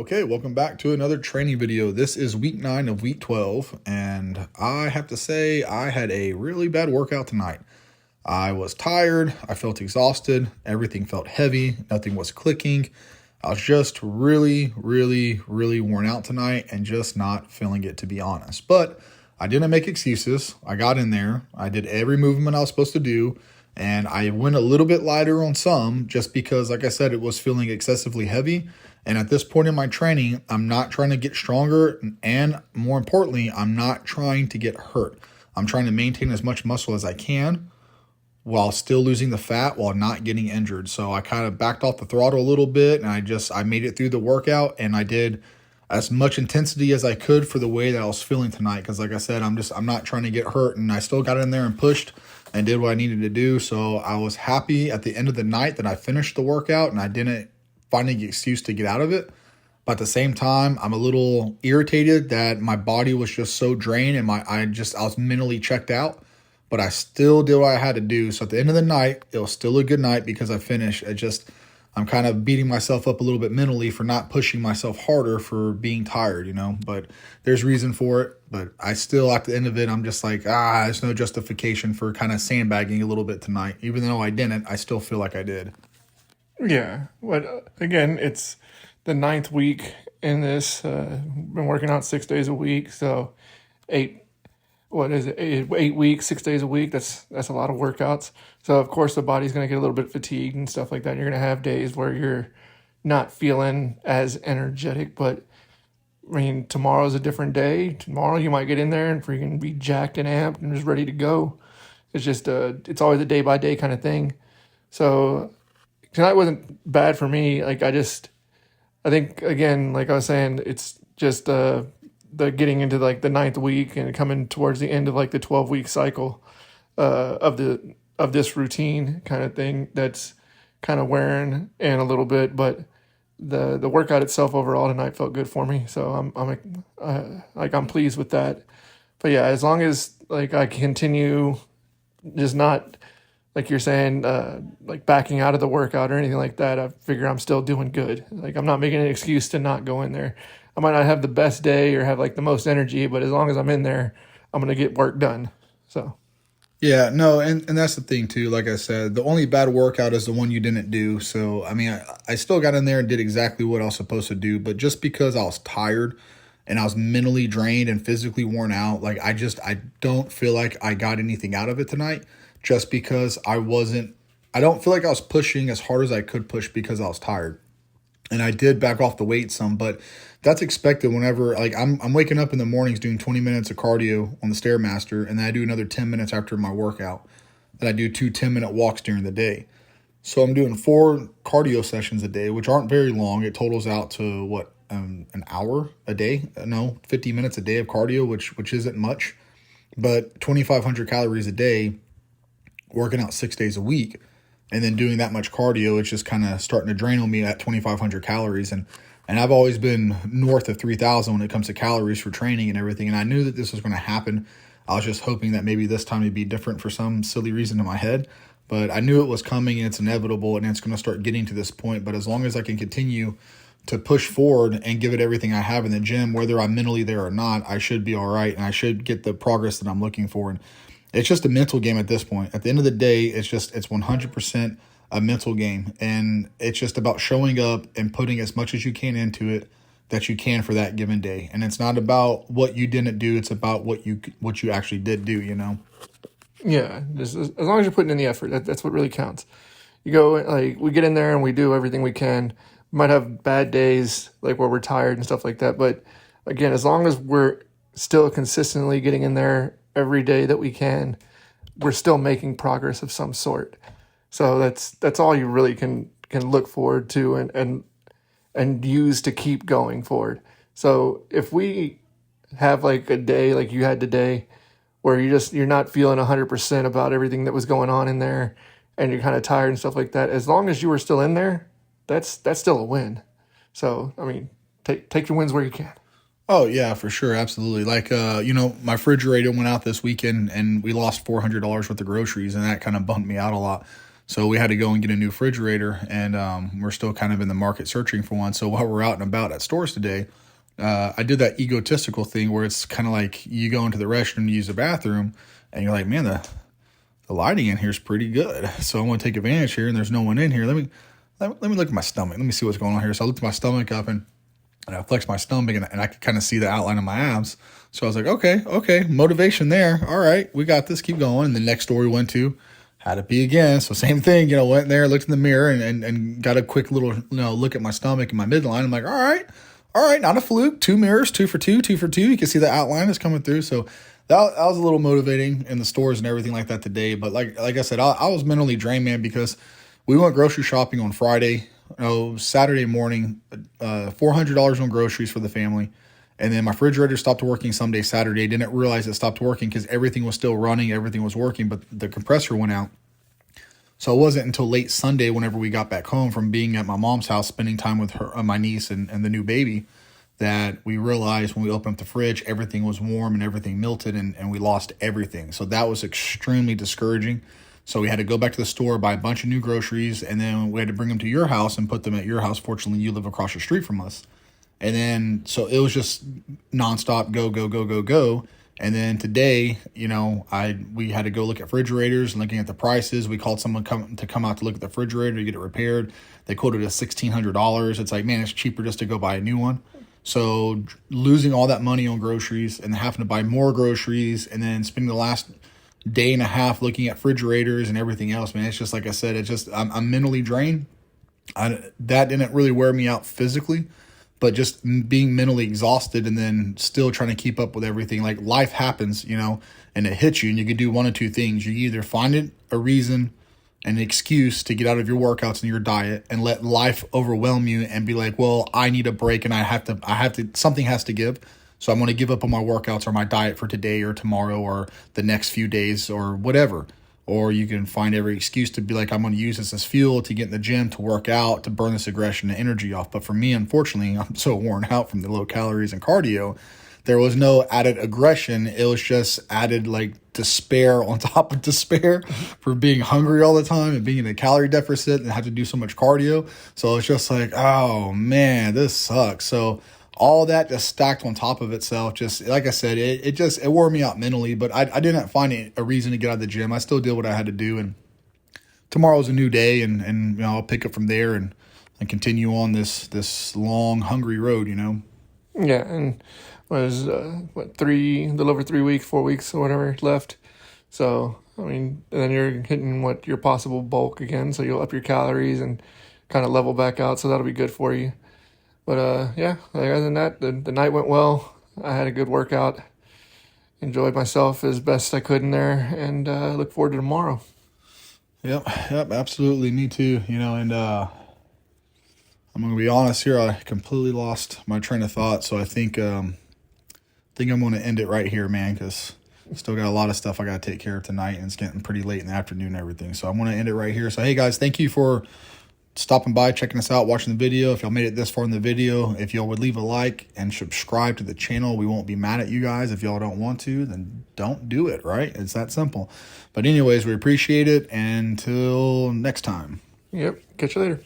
Okay, welcome back to another training video. This is week 9 of week 12, and I have to say I had a really bad workout tonight. I was tired, I felt exhausted, everything felt heavy, nothing was clicking. I was just really worn out tonight and just not feeling it, to be honest. But I didn't make excuses. I got in there, I did every movement I was supposed to do, and I went a little bit lighter on some just because, like I said, it was feeling excessively heavy. And at this point in my training, I'm not trying to get stronger, and more importantly, I'm not trying to get hurt. I'm trying to maintain as much muscle as I can while still losing the fat while not getting injured. So I kind of backed off the throttle a little bit, and I made it through the workout, and I did as much intensity as I could for the way that I was feeling tonight. Because like I said, I'm not trying to get hurt, and I still got in there and pushed and did what I needed to do. So I was happy at the end of the night that I finished the workout and I didn't find an excuse to get out of it. But at the same time, I'm a little irritated that my body was just so drained and I was mentally checked out. But I still did what I had to do. So at the end of the night, it was still a good night because I finished. I'm kind of beating myself up a little bit mentally for not pushing myself harder for being tired, but there's reason for it. But I still, at the end of it, I'm just like, there's no justification for kind of sandbagging a little bit tonight. Even though I didn't, I still feel like I did. Yeah, but again, it's the 9th week in this. Been working out 6 days a week, so 8 weeks, 6 days a week. That's a lot of workouts. So of course the body's going to get a little bit fatigued and stuff like that. You're going to have days where you're not feeling as energetic, but I mean, tomorrow's a different day. Tomorrow you might get in there and freaking be jacked and amped and just ready to go. It's just it's always a day by day kind of thing. So tonight wasn't bad for me. I think again, like I was saying, it's just the getting into like the 9th week and coming towards the end of like the 12-week cycle of this routine kind of thing that's kind of wearing in a little bit. But the workout itself overall tonight felt good for me, so I'm pleased with that. But yeah, as long as like I continue just not, like you're saying, like backing out of the workout or anything like that, I figure I'm still doing good. Like I'm not making an excuse to not go in there. I might not have the best day or have like the most energy, but as long as I'm in there, I'm going to get work done. So. Yeah, no, and that's the thing too. Like I said, the only bad workout is the one you didn't do. So, I mean, I still got in there and did exactly what I was supposed to do. But just because I was tired and I was mentally drained and physically worn out, like I don't feel like I got anything out of it tonight. Just because I don't feel like I was pushing as hard as I could push because I was tired. And I did back off the weight some, but that's expected whenever, like I'm waking up in the mornings doing 20 minutes of cardio on the Stairmaster, and then I do another 10 minutes after my workout. Then I do 2 10-minute walks during the day. So I'm doing 4 cardio sessions a day, which aren't very long. It totals out to an hour a day? No, 50 minutes a day of cardio, which isn't much, but 2,500 calories a day, working out 6 days a week, and then doing that much cardio, it's just kind of starting to drain on me at 2,500 calories. And I've always been north of 3,000 when it comes to calories for training and everything. And I knew that this was going to happen. I was just hoping that maybe this time it'd be different for some silly reason in my head. But I knew it was coming and it's inevitable and it's going to start getting to this point. But as long as I can continue to push forward and give it everything I have in the gym, whether I'm mentally there or not, I should be all right. And I should get the progress that I'm looking for. And it's just a mental game at this point. At the end of the day, it's 100% a mental game. And it's just about showing up and putting as much as you can into it that you can for that given day. And it's not about what you didn't do. It's about what you actually did do, Yeah, just as long as you're putting in the effort, that's what really counts. You go, like, we get in there and we do everything we can. We might have bad days, like where we're tired and stuff like that. But again, as long as we're still consistently getting in there every day that we can, we're still making progress of some sort. So that's all you really can look forward to and use to keep going forward. So if we have like a day like you had today where you're not feeling 100% about everything that was going on in there and you're kind of tired and stuff like that, as long as you were still in there, that's still a win. So, I mean, take your wins where you can. Oh, yeah, for sure. Absolutely. Like, my refrigerator went out this weekend and we lost $400 worth of groceries, and that kind of bumped me out a lot. So we had to go and get a new refrigerator, and we're still kind of in the market searching for one. So while we're out and about at stores today, I did that egotistical thing where it's kind of like you go into the restroom to use the bathroom, and you're like, man, the lighting in here is pretty good. So I'm going to take advantage here, and there's no one in here. Let me look at my stomach. Let me see what's going on here. So I looked my stomach up, and I flexed my stomach, and I could kind of see the outline of my abs. So I was like, okay, motivation there. All right, we got this. Keep going. And the next store we went to had to pee again. So same thing, went in there, looked in the mirror, and got a quick little look at my stomach and my midline. I'm like, all right, not a fluke. 2 mirrors, 2 for 2, 2 for 2. You can see the outline is coming through. So that was a little motivating in the stores and everything like that today. But like I said, I was mentally drained, man, because we went grocery shopping on Friday. Saturday morning, $400 on groceries for the family. And then my refrigerator stopped working someday Saturday. Didn't realize it stopped working because everything was still running. Everything was working, but the compressor went out. So it wasn't until late Sunday, whenever we got back home from being at my mom's house, spending time with her, my niece and the new baby, that we realized when we opened up the fridge, everything was warm and everything melted, and we lost everything. So that was extremely discouraging. So we had to go back to the store, buy a bunch of new groceries, and then we had to bring them to your house and put them at your house. Fortunately, you live across the street from us. And then, so it was just nonstop, go, go, go, go, go. And then today, we had to go look at refrigerators and looking at the prices. We called someone to come out to look at the refrigerator to get it repaired. They quoted us $1,600. It's like, man, it's cheaper just to go buy a new one. So losing all that money on groceries and having to buy more groceries and then spending the last day and a half looking at refrigerators and everything else, man, it's just like I said, I'm mentally drained. That didn't really wear me out physically, but just being mentally exhausted and then still trying to keep up with everything. Like life happens, and it hits you, and you can do one of two things. You either find it a reason, an excuse to get out of your workouts and your diet and let life overwhelm you and be like, well, I need a break and I have to, something has to give. So I'm going to give up on my workouts or my diet for today or tomorrow or the next few days or whatever. Or you can find every excuse to be like, I'm going to use this as fuel to get in the gym, to work out, to burn this aggression and energy off. But for me, unfortunately, I'm so worn out from the low calories and cardio. There was no added aggression. It was just added like despair on top of despair for being hungry all the time and being in a calorie deficit and have to do so much cardio. So it's just like, oh man, this sucks. So all that just stacked on top of itself. Just like I said, it wore me out mentally, but I didn't find a reason to get out of the gym. I still did what I had to do. And tomorrow's a new day, and I'll pick up from there and continue on this long, hungry road, Yeah, and was a little over 3 weeks, 4 weeks or whatever left. So I mean, and then you're hitting your possible bulk again, so you'll up your calories and kind of level back out. So that'll be good for you. But yeah, other than that, the night went well. I had a good workout. Enjoyed myself as best I could in there, and look forward to tomorrow. Yep, absolutely. Me too. And I'm gonna be honest here. I completely lost my train of thought, so I think I'm going to end it right here, man, because still got a lot of stuff I got to take care of tonight, and it's getting pretty late in the afternoon and everything. So I'm going to end it right here. So hey guys, thank you for stopping by, checking us out, watching the video. If y'all made it this far in the video, if y'all would leave a like and subscribe to the channel, we won't be mad at you guys. If y'all don't want to, then don't do it, right? It's that simple. But anyways, we appreciate it. Until next time. Yep. Catch you later.